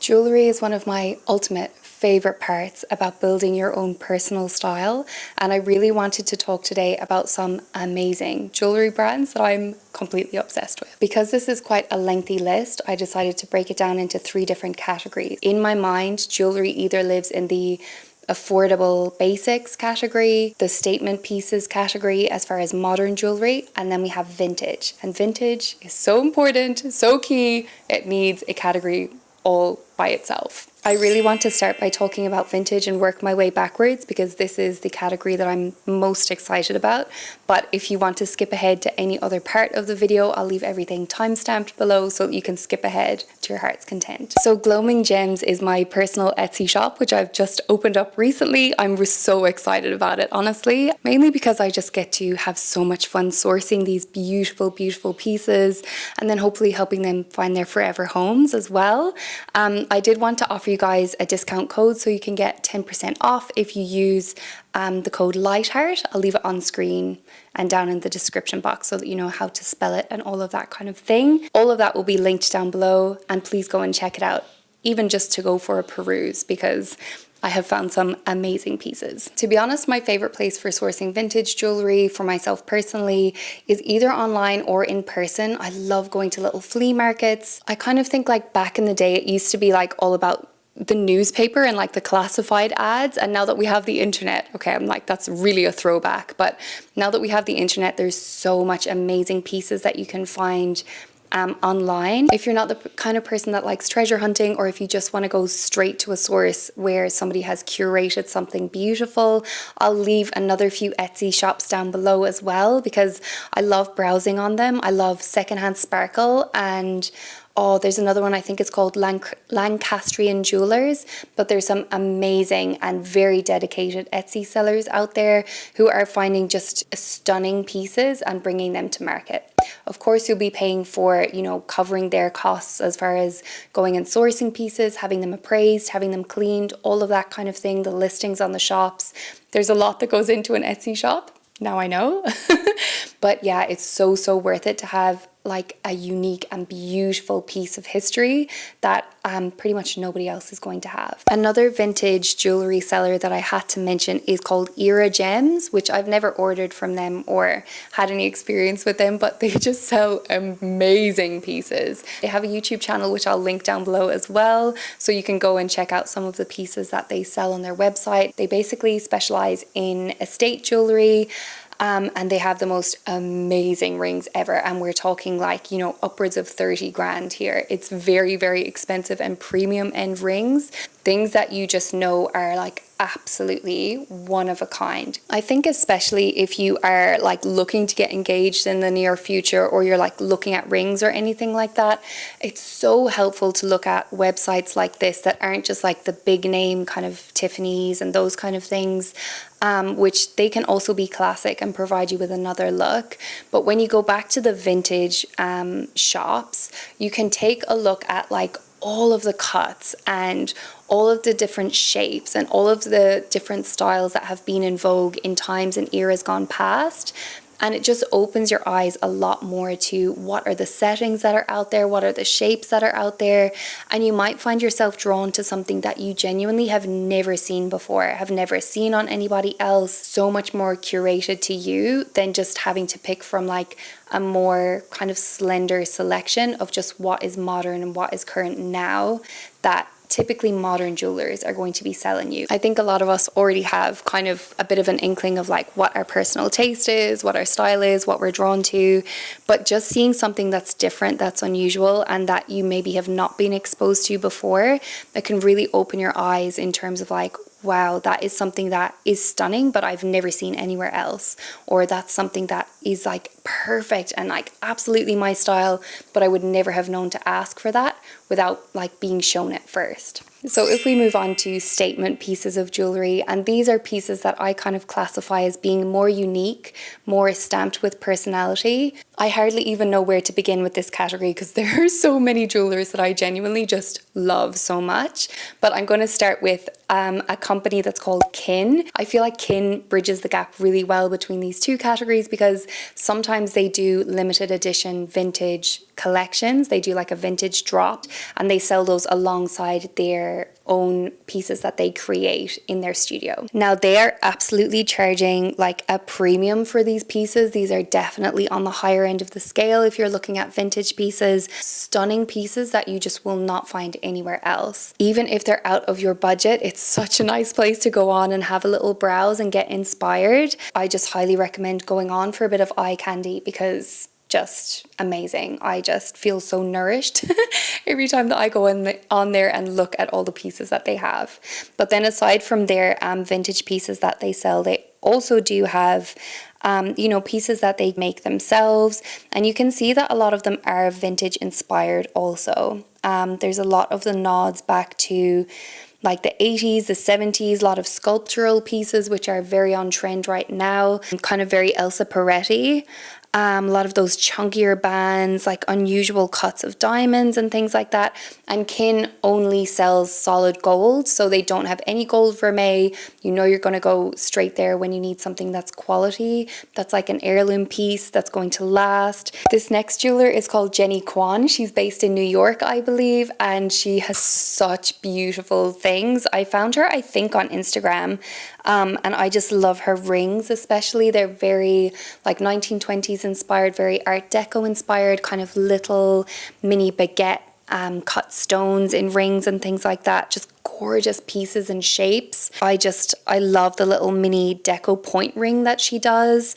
Jewellery is one of my ultimate favorite parts about building your own personal style, and I really wanted to talk today about some amazing jewellery brands that I'm completely obsessed with. Because this is quite a lengthy list, I decided to break it down into 3 different categories. In my mind, jewellery either lives in the affordable basics category, the statement pieces category as far as modern jewellery, and then we have vintage. And vintage is so important, so key, it needs a category all by itself. I really want to start by talking about vintage and work my way backwards because this is the category that I'm most excited about. But if you want to skip ahead to any other part of the video, I'll leave everything timestamped below so that you can skip ahead to your heart's content. So Gloaming Gems is my personal Etsy shop, which I've just opened up recently. I'm so excited about it, honestly, mainly because I just get to have so much fun sourcing these beautiful, beautiful pieces and then hopefully helping them find their forever homes as well. I did want to offer you guys a discount code so you can get 10% off if you use the code Lightheart. I'll leave it on screen and down in the description box so that you know how to spell it and all of that kind of thing. All of that will be linked down below, and please go and check it out, even just to go for a peruse, because I have found some amazing pieces. To be honest, my favorite place for sourcing vintage jewelry for myself personally is either online or in person. I love going to little flea markets. I kind of think like back in the day, it used to be like all about the newspaper and like the classified ads, and now that we have the internet, okay, I'm like, that's really a throwback, but now that we have the internet, there's so much amazing pieces that you can find online. If you're not the kind of person that likes treasure hunting, or if you just want to go straight to a source where somebody has curated something beautiful, I'll leave another few Etsy shops down below as well because I love browsing on them. I love Secondhand Sparkle, and oh, there's another one, I think it's called Lancastrian Jewellers, but there's some amazing and very dedicated Etsy sellers out there who are finding just stunning pieces and bringing them to market. Of course, you'll be paying for, you know, covering their costs as far as going and sourcing pieces, having them appraised, having them cleaned, all of that kind of thing, the listings on the shops. There's a lot that goes into an Etsy shop. Now I know. But yeah, it's so worth it to have like a unique and beautiful piece of history that pretty much nobody else is going to have. Another vintage jewelry seller that I had to mention is called EraGems, which I've never ordered from them or had any experience with them, but they just sell amazing pieces. They have a YouTube channel, which I'll link down below as well, so you can go and check out some of the pieces that they sell on their website. They basically specialize in estate jewelry, and they have the most amazing rings ever, and we're talking like, you know, upwards of 30 grand here. It's very, very expensive and premium end rings, things that you just know are like absolutely one of a kind. I think especially if you are like looking to get engaged in the near future, or you're like looking at rings or anything like that, it's so helpful to look at websites like this that aren't just like the big name kind of Tiffany's and those kind of things, which they can also be classic and provide you with another look. But when you go back to the vintage shops, you can take a look at like all of the cuts and all of the different shapes and all of the different styles that have been in vogue in times and eras gone past. And it just opens your eyes a lot more to what are the settings that are out there, what are the shapes that are out there, and you might find yourself drawn to something that you genuinely have never seen before, have never seen on anybody else, so much more curated to you than just having to pick from like a more kind of slender selection of just what is modern and what is current now that typically modern jewelers are going to be selling you. I think a lot of us already have kind of a bit of an inkling of like what our personal taste is, what our style is, what we're drawn to, but just seeing something that's different, that's unusual, and that you maybe have not been exposed to before, that can really open your eyes in terms of like, wow, that is something that is stunning, but I've never seen anywhere else. Or that's something that is like perfect and like absolutely my style, but I would never have known to ask for that without like being shown it first. So if we move on to statement pieces of jewelry, and these are pieces that I kind of classify as being more unique, more stamped with personality. I hardly even know where to begin with this category because there are so many jewelers that I genuinely just love so much. But I'm going to start with a company that's called Kinn. I feel like Kinn bridges the gap really well between these two categories because sometimes they do limited edition vintage collections. They do like a vintage drop and they sell those alongside their own pieces that they create in their studio. Now they are absolutely charging like a premium for these pieces. These are definitely on the higher end of the scale if you're looking at vintage pieces. Stunning pieces that you just will not find anywhere else. Even if they're out of your budget, it's such a nice place to go on and have a little browse and get inspired. I just highly recommend going on for a bit of eye candy because just amazing. I just feel so nourished every time that I go on there and look at all the pieces that they have. But then aside from their vintage pieces that they sell, they also do have pieces that they make themselves, and you can see that a lot of them are vintage inspired also. There's a lot of the nods back to like the 80s, the 70s, a lot of sculptural pieces which are very on trend right now, kind of very Elsa Peretti. A lot of those chunkier bands, like unusual cuts of diamonds and things like that. And Kinn only sells solid gold, so they don't have any gold vermeil. You know you're going to go straight there when you need something that's quality, that's like an heirloom piece that's going to last. This next jeweler is called Jennie Kwon. She's based in New York, I believe, and she has such beautiful things. I found her, I think, on Instagram, and I just love her rings, especially. They're very like 1920s inspired, very Art Deco inspired, kind of little mini baguette cut stones in rings and things like that. Just gorgeous pieces and shapes. I love the little mini deco point ring that she does.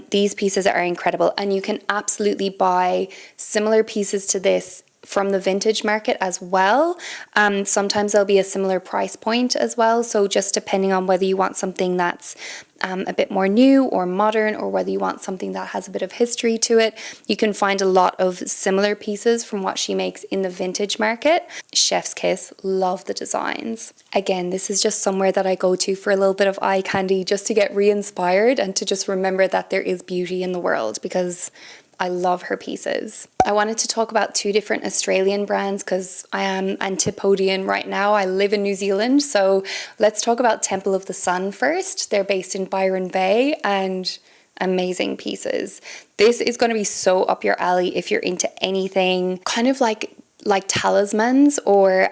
These pieces are incredible, and you can absolutely buy similar pieces to this from the vintage market as well. Sometimes there'll be a similar price point as well, so just depending on whether you want something that's a bit more new or modern, or whether you want something that has a bit of history to it, you can find a lot of similar pieces from what she makes in the vintage market. Chef's kiss, love the designs. Again, this is just somewhere that I go to for a little bit of eye candy, just to get re-inspired and to just remember that there is beauty in the world, because I love her pieces. I wanted to talk about two different Australian brands because I am Antipodean right now. I live in New Zealand, so let's talk about Temple of the Sun first. They're based in Byron Bay and amazing pieces. This is going to be so up your alley if you're into anything kind of like talismans or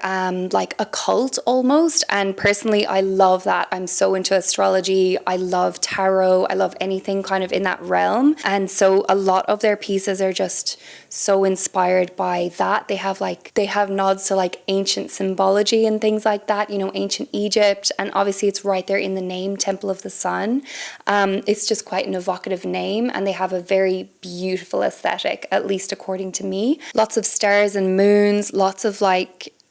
like occult almost. And personally, I love that. I'm so into astrology. I love tarot. I love anything kind of in that realm. And so a lot of their pieces are just so inspired by that. They have nods to like ancient symbology and things like that, you know, ancient Egypt. And obviously it's right there in the name, Temple of the Sun. It's just quite an evocative name, and they have a very beautiful aesthetic, at least according to me. Lots of stars and moons, lots of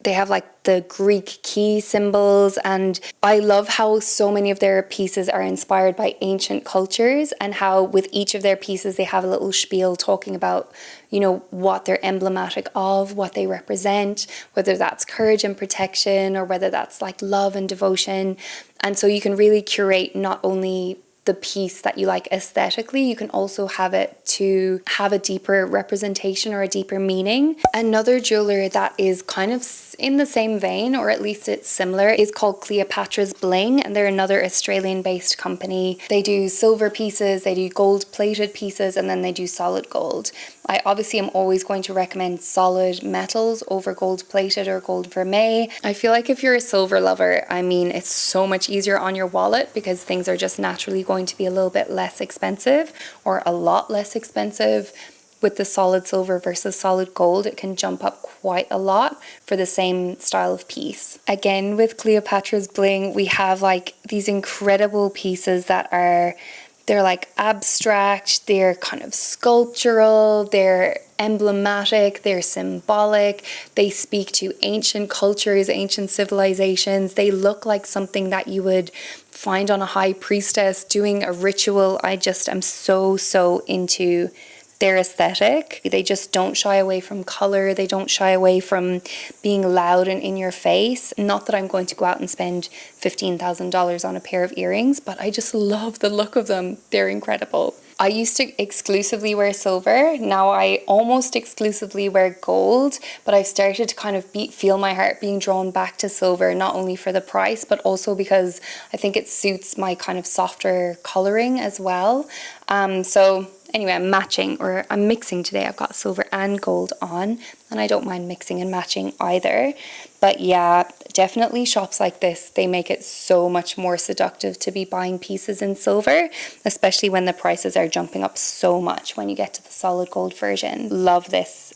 they have like the Greek key symbols, and I love how so many of their pieces are inspired by ancient cultures, and how with each of their pieces they have a little spiel talking about, you know, what they're emblematic of, what they represent, whether that's courage and protection or whether that's like love and devotion. And so you can really curate not only the piece that you like aesthetically, you can also have it to have a deeper representation or a deeper meaning. Another jeweler that is kind of in the same vein, or at least it's similar, is called Cleopatra's Bling, and they're another Australian based company. They do silver pieces, they do gold plated pieces, and then they do solid gold. I obviously am always going to recommend solid metals over gold plated or gold vermeil. I feel like if you're a silver lover, I mean, it's so much easier on your wallet because things are just naturally going to be a little bit less expensive, or a lot less expensive. With the solid silver versus solid gold, it can jump up quite a lot for the same style of piece. Again, with Cleopatra's Bling, we have like these incredible pieces that they're like abstract, they're kind of sculptural, they're emblematic, they're symbolic, they speak to ancient cultures, ancient civilizations. They look like something that you would find on a high priestess doing a ritual. I just am so into their aesthetic. They just don't shy away from color. They don't shy away from being loud and in your face. Not that I'm going to go out and spend $15,000 on a pair of earrings, but I just love the look of them. They're incredible. I used to exclusively wear silver. Now I almost exclusively wear gold, but I've started to kind of feel my heart being drawn back to silver, not only for the price, but also because I think it suits my kind of softer coloring as well. So anyway, I'm mixing today. I've got silver and gold on, and I don't mind mixing and matching either. But yeah, definitely shops like this, they make it so much more seductive to be buying pieces in silver, especially when the prices are jumping up so much when you get to the solid gold version. Love this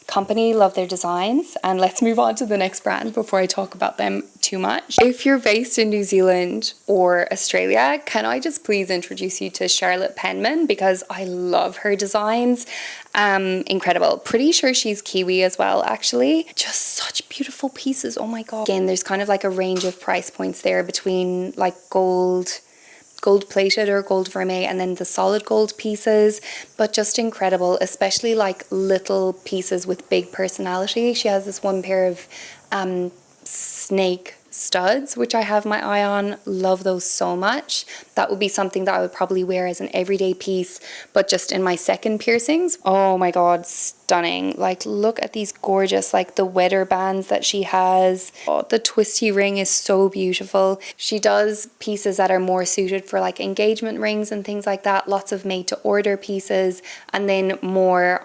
company, love their designs. And let's move on to the next brand before I talk about them too much. If you're based in New Zealand or Australia, can I just please introduce you to Charlotte Penman, because I love her designs. Incredible. Pretty sure she's Kiwi as well, actually. Just such beautiful pieces. Oh my god. Again, there's kind of like a range of price points there between like gold plated or gold vermeil and then the solid gold pieces, but just incredible, especially like little pieces with big personality. She has this one pair of snake studs, which I have my eye on. Love those so much. That would be something that I would probably wear as an everyday piece, but just in my second piercings. Oh my god, stunning. Like, look at these gorgeous, like the weather bands that she has. Oh, the twisty ring is so beautiful. She does pieces that are more suited for like engagement rings and things like that. Lots of made to order pieces, and then more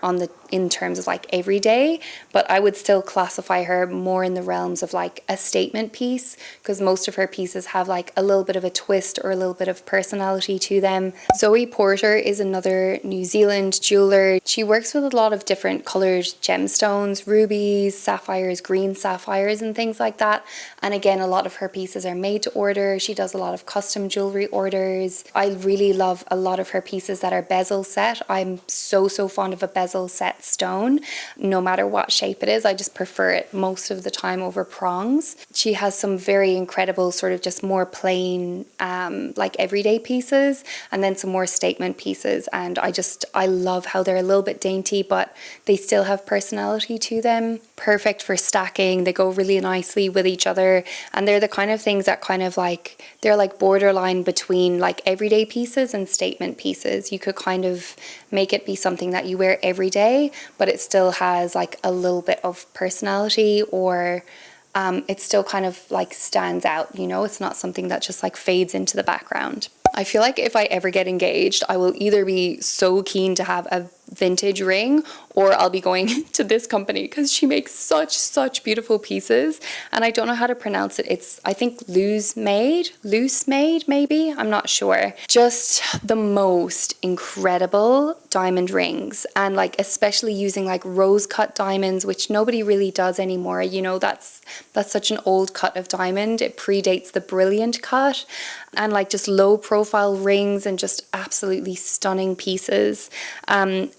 in terms of like everyday, but I would still classify her more in the realms of like a statement piece, because most of her pieces have like a little bit of a twist or a little bit of personality to them. Zoe Porter is another New Zealand jeweler. She works with a lot of different colored gemstones, rubies, sapphires, green sapphires and things like that. And again, a lot of her pieces are made to order. She does a lot of custom jewelry orders. I really love a lot of her pieces that are bezel set. I'm so fond of a bezel set stone, no matter what shape it is. I just prefer it most of the time over prongs. She has some very incredible sort of just more plain like everyday pieces, and then some more statement pieces, and I love how they're a little bit dainty but they still have personality to them. Perfect for stacking. They go really nicely with each other, and they're the kind of things that kind of like, they're like borderline between like everyday pieces and statement pieces. You could kind of make it be something that you wear every day, but it still has like a little bit of personality, or it still kind of like stands out, you know? It's not something that just like fades into the background. I feel like if I ever get engaged, I will either be so keen to have a vintage ring, or I'll be going to this company because she makes such beautiful pieces, and I don't know how to pronounce it. It's, I think, Luz Made maybe, I'm not sure. Just the most incredible diamond rings, and like especially using like rose cut diamonds, which nobody really does anymore. You know, that's such an old cut of diamond. It predates the brilliant cut, and like just low profile rings and just absolutely stunning pieces.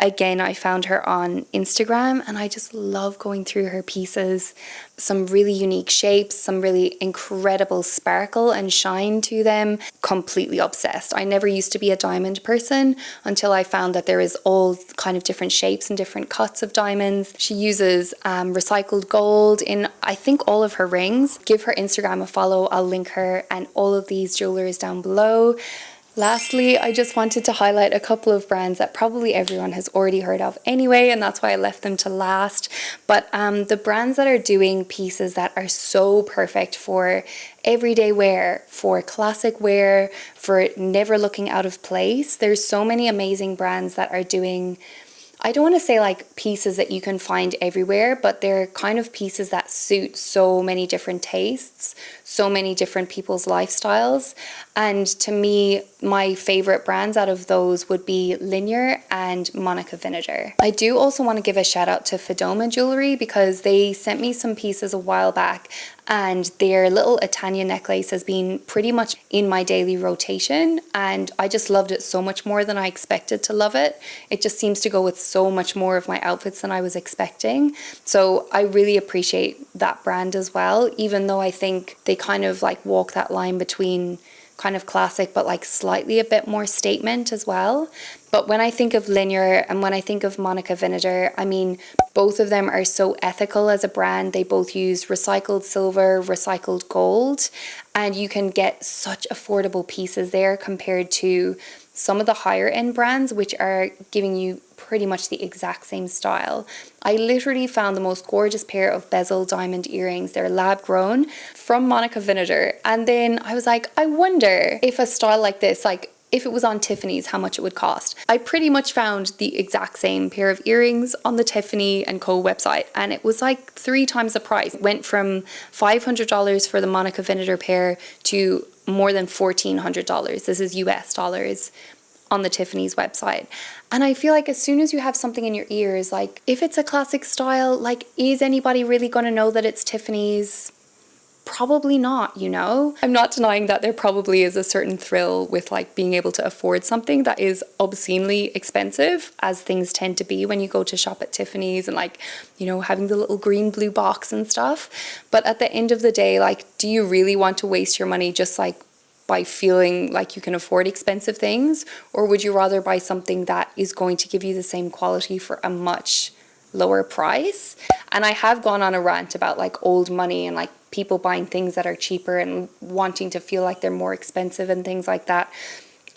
Again, I found her on Instagram and I just love going through her pieces. Some really unique shapes, some really incredible sparkle and shine to them. Completely obsessed. I never used to be a diamond person until I found that there is all kind of different shapes and different cuts of diamonds. She uses recycled gold in, I think, all of her rings. Give her Instagram a follow. I'll link her and all of these jewelers down below. Lastly, I just wanted to highlight a couple of brands that probably everyone has already heard of anyway, and that's why I left them to last. But the brands that are doing pieces that are so perfect for everyday wear, for classic wear, for never looking out of place. There's so many amazing brands that are doing, I don't want to say like pieces that you can find everywhere, but they're kind of pieces that suit so many different tastes, so many different people's lifestyles. And to me, my favorite brands out of those would be Linjer and Monica Vinader. I do also want to give a shout out to Fedoma Jewellery, because they sent me some pieces a while back, and their little Itanya necklace has been pretty much in my daily rotation, and I just loved it so much more than I expected to love it. It just seems to go with so much more of my outfits than I was expecting. So I really appreciate that brand as well, even though I think they kind of like walk that line between kind of classic, but like slightly a bit more statement as well. But when I think of Linjer and when I think of Monica Vinader, I mean, both of them are so ethical as a brand. They both use recycled silver, recycled gold, and you can get such affordable pieces there compared to some of the higher end brands, which are giving you pretty much the exact same style. I literally found the most gorgeous pair of bezel diamond earrings. They're lab grown from Monica Vinader. And then I was like, I wonder if a style like this, like if it was on Tiffany's, how much it would cost. I pretty much found the exact same pair of earrings on the Tiffany & Co website, and it was like 3 times the price. It went from $500 for the Monica Vinader pair to more than $1,400. This is US dollars on the Tiffany's website. And I feel like as soon as you have something in your ears, like if it's a classic style, like is anybody really going to know that it's Tiffany's? Probably not, you know? I'm not denying that there probably is a certain thrill with like being able to afford something that is obscenely expensive, as things tend to be when you go to shop at Tiffany's, and like, you know, having the little green blue box and stuff. But at the end of the day, like, do you really want to waste your money just like by feeling like you can afford expensive things? Or would you rather buy something that is going to give you the same quality for a much lower price? And I have gone on a rant about like old money and like people buying things that are cheaper and wanting to feel like they're more expensive and things like that.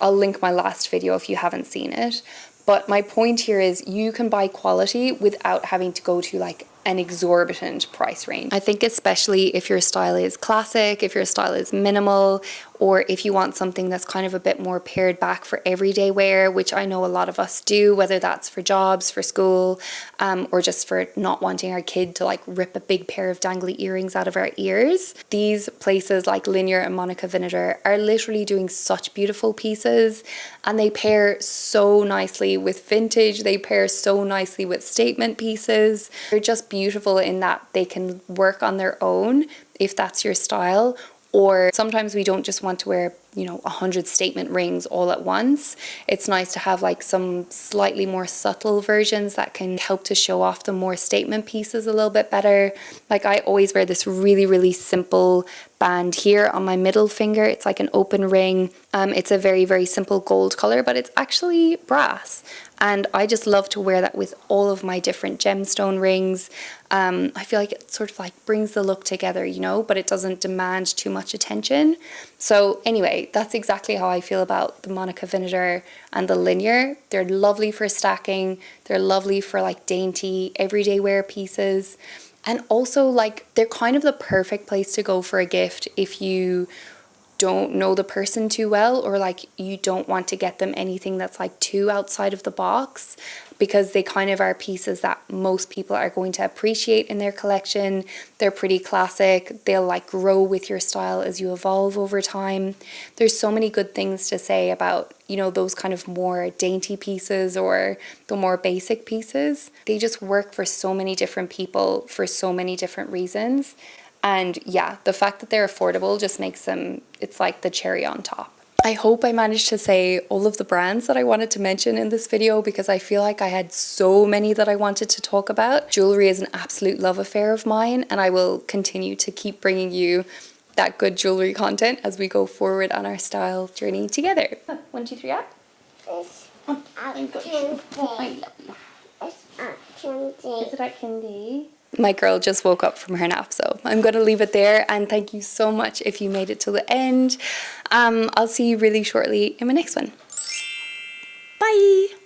I'll link my last video if you haven't seen it. But my point here is you can buy quality without having to go to like an exorbitant price range. I think especially if your style is classic, if your style is minimal, or if you want something that's kind of a bit more pared back for everyday wear, which I know a lot of us do, whether that's for jobs, for school, or just for not wanting our kid to like rip a big pair of dangly earrings out of our ears. These places like Linjer and Monica Vinader are literally doing such beautiful pieces, and they pair so nicely with vintage, they pair so nicely with statement pieces. They're just beautiful in that they can work on their own if that's your style. Or sometimes we don't just want to wear, you know, 100 statement rings all at once. It's nice to have like some slightly more subtle versions that can help to show off the more statement pieces a little bit better. Like I always wear this really, really simple band here on my middle finger. It's like an open ring. It's a very, very simple gold color, but it's actually brass. And I just love to wear that with all of my different gemstone rings. I feel like it sort of like brings the look together, you know, but it doesn't demand too much attention. So anyway, that's exactly how I feel about the Monica Vinader and the Linjer. They're lovely for stacking. They're lovely for like dainty, everyday wear pieces. And also like they're kind of the perfect place to go for a gift if you don't know the person too well, or like you don't want to get them anything that's like too outside of the box, because they kind of are pieces that most people are going to appreciate in their collection. They're pretty classic. They'll like grow with your style as you evolve over time. There's so many good things to say about, you know, those kind of more dainty pieces or the more basic pieces. They just work for so many different people for so many different reasons. And yeah, the fact that they're affordable just makes them, it's like the cherry on top. I hope I managed to say all of the brands that I wanted to mention in this video, because I feel like I had so many that I wanted to talk about. Jewelry is an absolute love affair of mine, and I will continue to keep bringing you that good jewelry content as we go forward on our style journey together. 1, 2, 3, up. I love you. Is it at Kinn? My girl just woke up from her nap, so I'm going to leave it there, and thank you so much if you made it to the end. I'll see you really shortly in my next one. Bye!